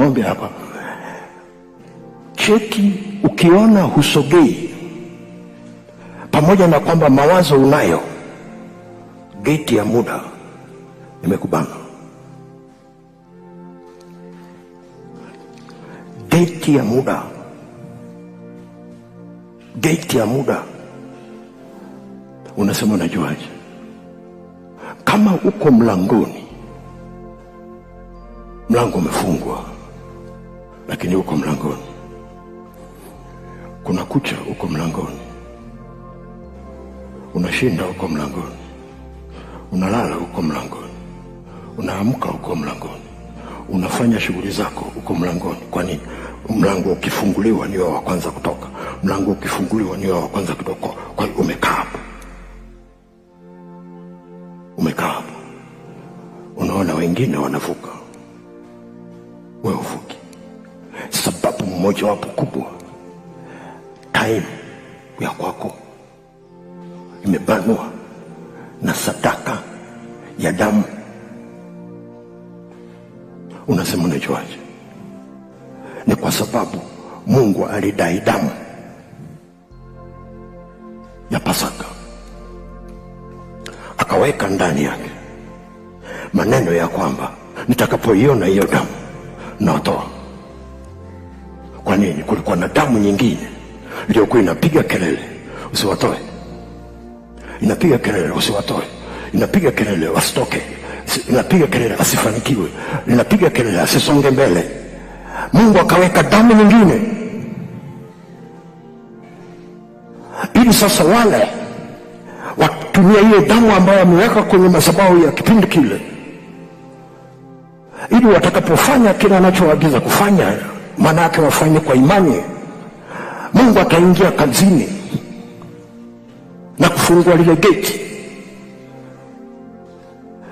maombi hapa. Cheki, ukiona husogei, pamoja na kwamba mawazo unayo, geti ya muda imekubana. Geti ya muda, geti ya muda. Unasema unajuaje? Kama uko mlangoni, mlango umefungwa, lakini uko mlangoni, kuna kucha, uko mlangoni, unashinda uko mlangoni, unalala uko mlangoni, unaamka uko mlangoni, unafanya shughuli zako uko mlangoni. Kwa nini? Mlango ukifunguliwa ni wa kwanza kutoka, mlango ukifunguliwa ni wa kwanza kutoka. Kwa hiyo umekaa hapo, umekaa hapo, unaona wengine wanavuka, wewe uvuki. Sababu mmoja wapo kubwa, time ya kwako imebanwa na sadaka ya damu. Unasema unajuaje? Ni kwa sababu Mungu alidai damu ya Pasaka, akaweka ndani yake maneno ya kwamba nitakapoiona hiyo damu natoa. Kwa nini? Kulikuwa na damu nyingine iliyokuwa inapiga kelele usiwatoe, inapiga kelele usiwatoe, inapiga kelele wasitoke, inapiga kelele asifanikiwe, inapiga kelele asisonge mbele. Mungu akaweka damu nyingine ili sasa wale watumia ile damu ambayo ameweka kwenye madhabahu ya kipindi kile, ili watakapofanya kile anachoagiza kufanya, maana yake wafanye kwa imani. Mungu ataingia kazini na kufungua lile geti,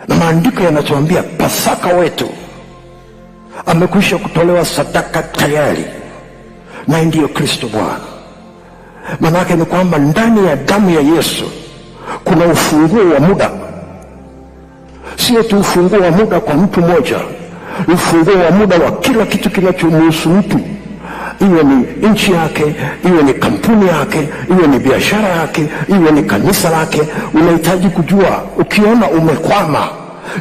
na maandiko yanatuambia Pasaka wetu amekwisha kutolewa sadaka tayari, na ndiyo Kristo Bwana. Maana yake ni kwamba ndani ya damu ya Yesu kuna ufunguo wa muda. Sio tu ufunguo wa muda kwa mtu mmoja, ufunguo wa muda wa kila kitu kinachomhusu mtu, iwe ni nchi yake, iwe ni kampuni yake, iwe ni biashara yake, iwe ni kanisa lake. Unahitaji kujua, ukiona umekwama,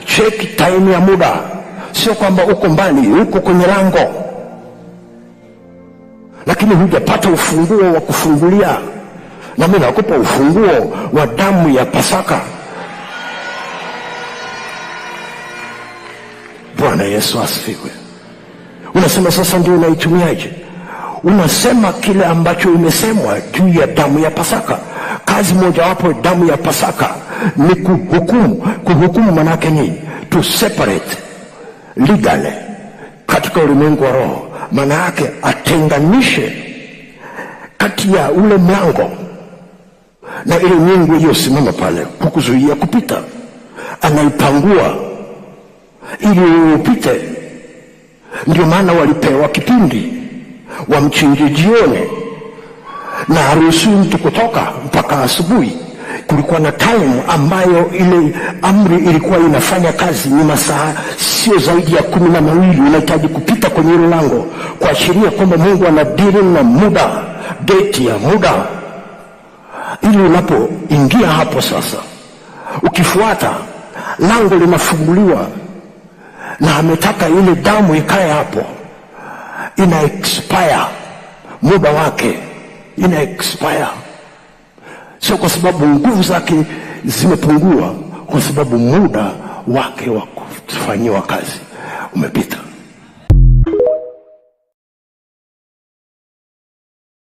check time ya muda. Sio kwamba uko mbali, uko kwenye lango, lakini hujapata ufunguo wa kufungulia. Na mimi nakupa ufunguo wa damu ya Pasaka. Bwana Yesu asifiwe. Unasema sasa ndio unaitumiaje? Unasema kile ambacho imesemwa juu ya damu ya Pasaka. Kazi moja wapo damu ya Pasaka ni kuhukumu. Kuhukumu maana yake nini? To separate legally katika ulimwengu wa roho. Maana yake atenganishe kati ya ule mlango na ile nyingu iliyosimama pale kukuzuia kupita. Anaipangua ili upite. Ndio maana walipewa kipindi wamchinje jioni, na haruhusiwi mtu kutoka mpaka asubuhi. Kulikuwa na time ambayo ile amri ilikuwa inafanya kazi, ni masaa sio zaidi ya 12. Unahitaji kupita kwenye ile lango, kuashiria kwamba Mungu anadili na muda, geti ya muda. Ili unapoingia hapo sasa, ukifuata lango linafunguliwa, na ametaka ile damu ikae hapo, ina expire, muda wake ina expire. Sio kwa sababu nguvu zake zimepungua, kwa sababu muda wake wa kufanyiwa kazi umepita.